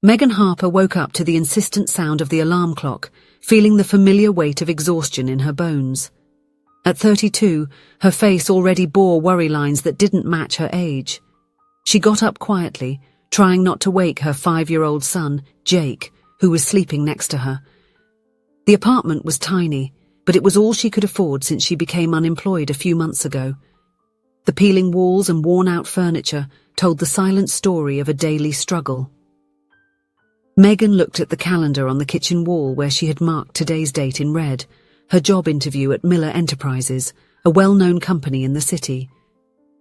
Megan Harper woke up to the insistent sound of the alarm clock, feeling the familiar weight of exhaustion in her bones. At 32, her face already bore worry lines that didn't match her age. She got up quietly, trying not to wake her 5-year-old son, Jake, who was sleeping next to her. The apartment was tiny, but it was all she could afford since she became unemployed a few months ago. The peeling walls and worn-out furniture told the silent story of a daily struggle. Megan looked at the calendar on the kitchen wall where she had marked today's date in red, her job interview at Miller Enterprises, a well-known company in the city.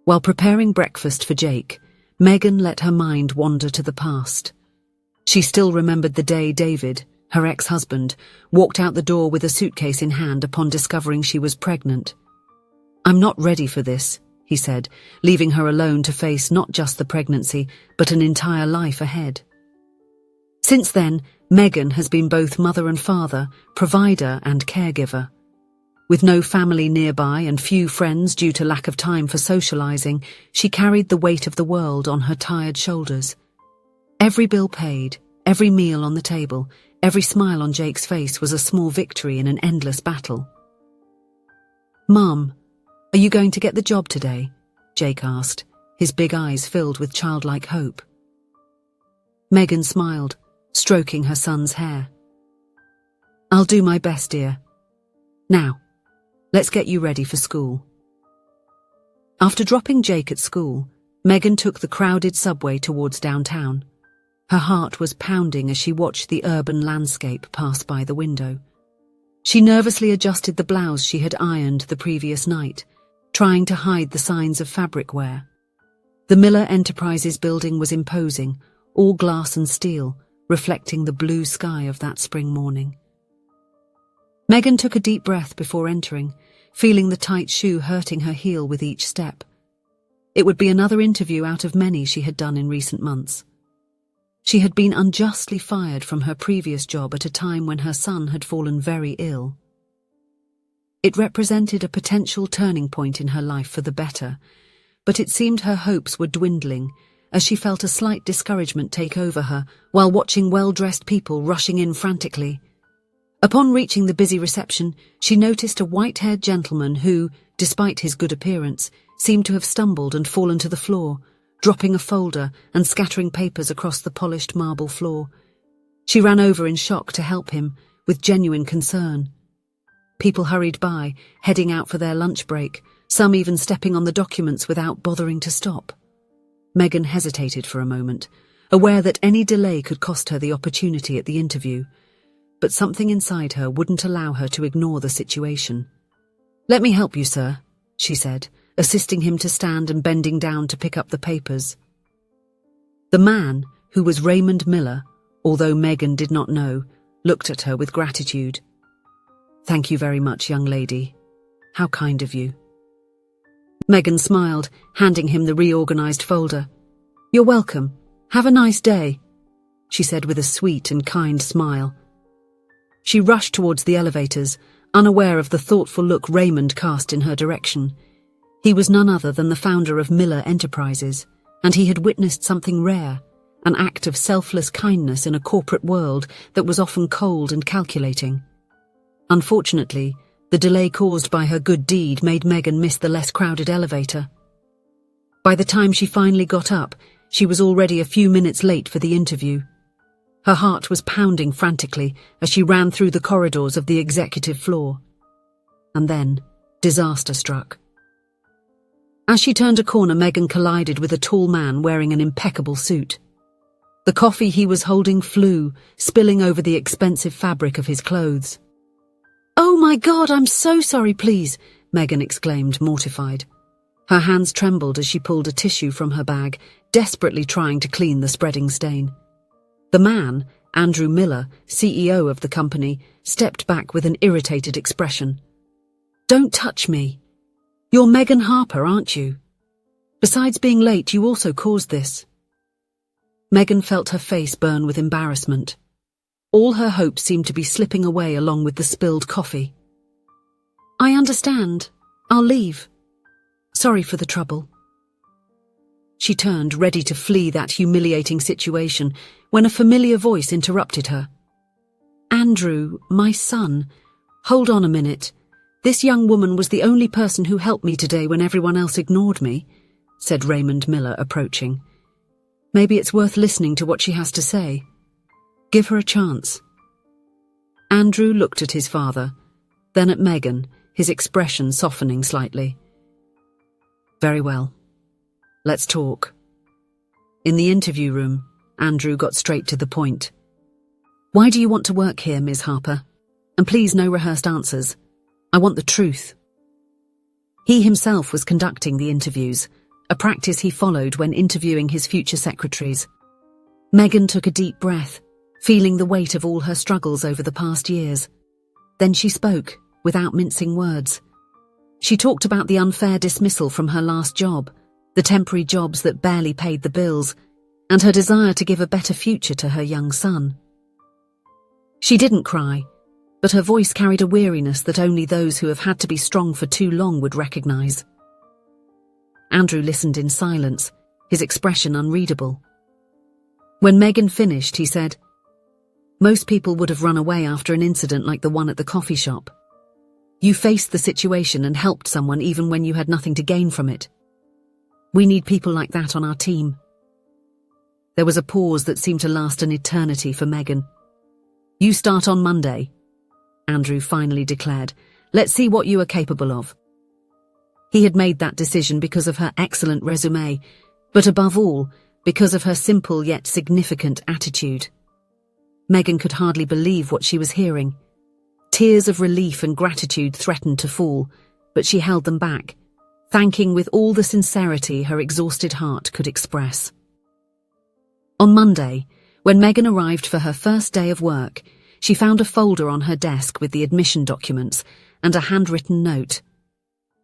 While preparing breakfast for Jake, Megan let her mind wander to the past. She still remembered the day David, her ex-husband, walked out the door with a suitcase in hand upon discovering she was pregnant. "I'm not ready for this," he said, leaving her alone to face not just the pregnancy, but an entire life ahead. Since then, Megan has been both mother and father, provider and caregiver. With no family nearby and few friends due to lack of time for socializing, she carried the weight of the world on her tired shoulders. Every bill paid, every meal on the table, every smile on Jake's face was a small victory in an endless battle. "Mum, are you going to get the job today?" Jake asked, his big eyes filled with childlike hope. Megan smiled, stroking her son's hair. "I'll do my best, dear. Now, let's get you ready for school." After dropping Jake at school, Megan took the crowded subway towards downtown. Her heart was pounding as she watched the urban landscape pass by the window. She nervously adjusted the blouse she had ironed the previous night, trying to hide the signs of fabric wear. The Miller Enterprises building was imposing, all glass and steel, reflecting the blue sky of that spring morning. Megan took a deep breath before entering, feeling the tight shoe hurting her heel with each step. It would be another interview out of many she had done in recent months. She had been unjustly fired from her previous job at a time when her son had fallen very ill. It represented a potential turning point in her life for the better, but it seemed her hopes were dwindling as she felt a slight discouragement take over her while watching well-dressed people rushing in frantically. Upon reaching the busy reception, she noticed a white-haired gentleman who, despite his good appearance, seemed to have stumbled and fallen to the floor, dropping a folder and scattering papers across the polished marble floor. She ran over in shock to help him, with genuine concern. People hurried by, heading out for their lunch break, some even stepping on the documents without bothering to stop. Megan hesitated for a moment, aware that any delay could cost her the opportunity at the interview, but something inside her wouldn't allow her to ignore the situation. "Let me help you, sir," she said, assisting him to stand and bending down to pick up the papers. The man, who was Raymond Miller, although Megan did not know, looked at her with gratitude. "Thank you very much, young lady. How kind of you." Megan smiled, handing him the reorganized folder. "You're welcome. Have a nice day," she said with a sweet and kind smile. She rushed towards the elevators, unaware of the thoughtful look Raymond cast in her direction. He was none other than the founder of Miller Enterprises, and he had witnessed something rare, an act of selfless kindness in a corporate world that was often cold and calculating. Unfortunately, the delay caused by her good deed made Megan miss the less crowded elevator. By the time she finally got up, she was already a few minutes late for the interview. Her heart was pounding frantically as she ran through the corridors of the executive floor. And then, disaster struck. As she turned a corner, Megan collided with a tall man wearing an impeccable suit. The coffee he was holding flew, spilling over the expensive fabric of his clothes. "Oh my God, I'm so sorry, please," Megan exclaimed, mortified. Her hands trembled as she pulled a tissue from her bag, desperately trying to clean the spreading stain. The man, Andrew Miller, CEO of the company, stepped back with an irritated expression. "Don't touch me. You're Megan Harper, aren't you? Besides being late, you also caused this." Megan felt her face burn with embarrassment. All her hopes seemed to be slipping away along with the spilled coffee. "I understand. I'll leave. Sorry for the trouble." She turned, ready to flee that humiliating situation, when a familiar voice interrupted her. "Andrew, my son, hold on a minute. This young woman was the only person who helped me today when everyone else ignored me," said Raymond Miller, approaching. "Maybe it's worth listening to what she has to say. Give her a chance." Andrew looked at his father, then at Megan, his expression softening slightly. "Very well. Let's talk." In the interview room, Andrew got straight to the point. "Why do you want to work here, Ms. Harper? And please, no rehearsed answers. I want the truth." He himself was conducting the interviews, a practice he followed when interviewing his future secretaries. Megan took a deep breath, feeling the weight of all her struggles over the past years. Then she spoke, without mincing words. She talked about the unfair dismissal from her last job, the temporary jobs that barely paid the bills, and her desire to give a better future to her young son. She didn't cry, but her voice carried a weariness that only those who have had to be strong for too long would recognize. Andrew listened in silence, his expression unreadable. When Megan finished, he said, "Most people would have run away after an incident like the one at the coffee shop. You faced the situation and helped someone even when you had nothing to gain from it. We need people like that on our team." There was a pause that seemed to last an eternity for Megan. "You start on Monday," Andrew finally declared. "Let's see what you are capable of." He had made that decision because of her excellent resume, but above all, because of her simple yet significant attitude. Megan could hardly believe what she was hearing. Tears of relief and gratitude threatened to fall, but she held them back, thanking with all the sincerity her exhausted heart could express. On Monday, when Megan arrived for her first day of work, she found a folder on her desk with the admission documents and a handwritten note.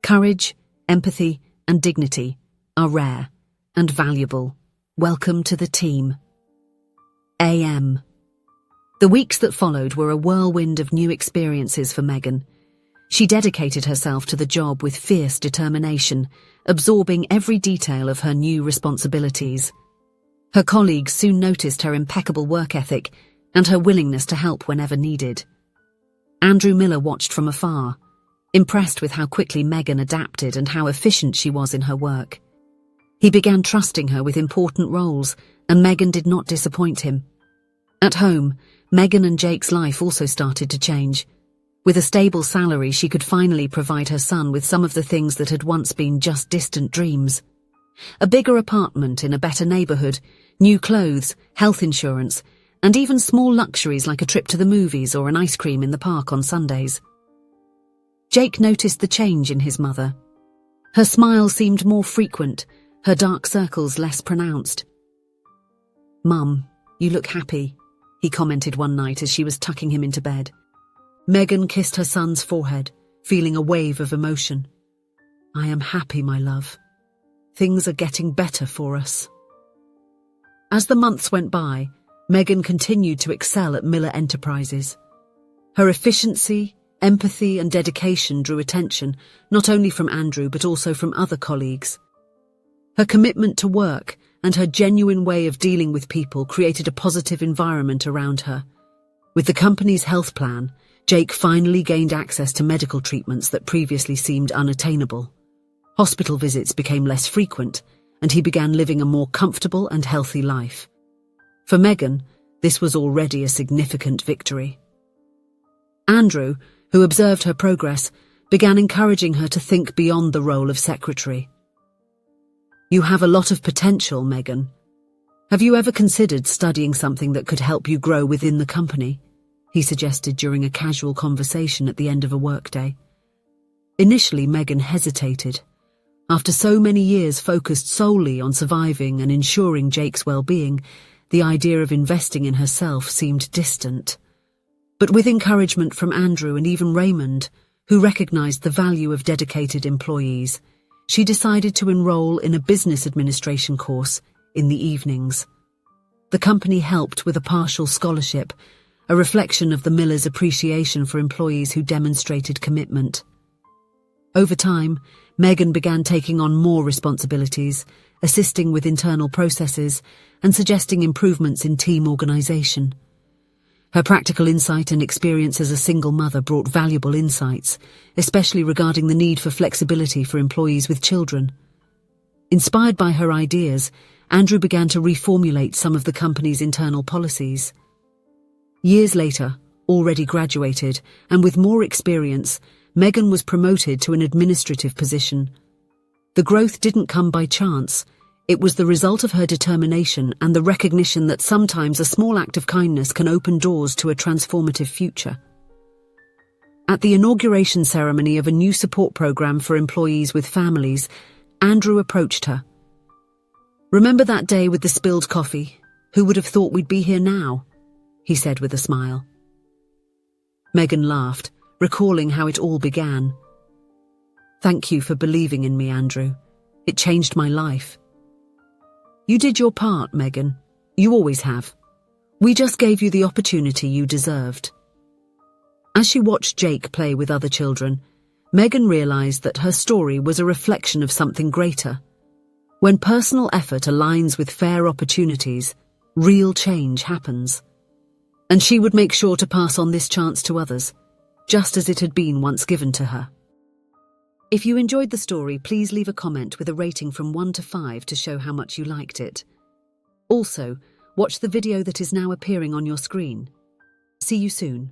"Courage, empathy, and dignity are rare and valuable. Welcome to the team. A.M." The weeks that followed were a whirlwind of new experiences for Megan. She dedicated herself to the job with fierce determination, absorbing every detail of her new responsibilities. Her colleagues soon noticed her impeccable work ethic and her willingness to help whenever needed. Andrew Miller watched from afar, impressed with how quickly Megan adapted and how efficient she was in her work. He began trusting her with important roles, and Megan did not disappoint him. At home, Megan and Jake's life also started to change. With a stable salary, she could finally provide her son with some of the things that had once been just distant dreams. A bigger apartment in a better neighborhood, new clothes, health insurance, and even small luxuries like a trip to the movies or an ice cream in the park on Sundays. Jake noticed the change in his mother. Her smile seemed more frequent, her dark circles less pronounced. "Mum, you look happy," he commented one night as she was tucking him into bed. Megan kissed her son's forehead, feeling a wave of emotion. "I am happy, my love. Things are getting better for us." As the months went by, Megan continued to excel at Miller Enterprises. Her efficiency, empathy, and dedication drew attention, not only from Andrew but also from other colleagues. Her commitment to work and her genuine way of dealing with people created a positive environment around her. With the company's health plan, Jake finally gained access to medical treatments that previously seemed unattainable. Hospital visits became less frequent, and he began living a more comfortable and healthy life. For Megan, this was already a significant victory. Andrew, who observed her progress, began encouraging her to think beyond the role of secretary. "You have a lot of potential, Megan. Have you ever considered studying something that could help you grow within the company?" he suggested during a casual conversation at the end of a workday. Initially, Megan hesitated. After so many years focused solely on surviving and ensuring Jake's well-being, the idea of investing in herself seemed distant. But with encouragement from Andrew and even Raymond, who recognized the value of dedicated employees, she decided to enroll in a business administration course in the evenings. The company helped with a partial scholarship, a reflection of the Millers' appreciation for employees who demonstrated commitment. Over time, Megan began taking on more responsibilities, assisting with internal processes and suggesting improvements in team organisation. Her practical insight and experience as a single mother brought valuable insights, especially regarding the need for flexibility for employees with children. Inspired by her ideas, Andrew began to reformulate some of the company's internal policies. Years later, already graduated and with more experience, Megan was promoted to an administrative position. The growth didn't come by chance. It was the result of her determination and the recognition that sometimes a small act of kindness can open doors to a transformative future. At the inauguration ceremony of a new support program for employees with families, Andrew approached her. "Remember that day with the spilled coffee? Who would have thought we'd be here now?" he said with a smile. Megan laughed, recalling how it all began. "Thank you for believing in me, Andrew. It changed my life." "You did your part, Megan. You always have. We just gave you the opportunity you deserved." As she watched Jake play with other children, Megan realized that her story was a reflection of something greater. When personal effort aligns with fair opportunities, real change happens. And she would make sure to pass on this chance to others, just as it had been once given to her. If you enjoyed the story, please leave a comment with a rating from 1 to 5 to show how much you liked it. Also, watch the video that is now appearing on your screen. See you soon.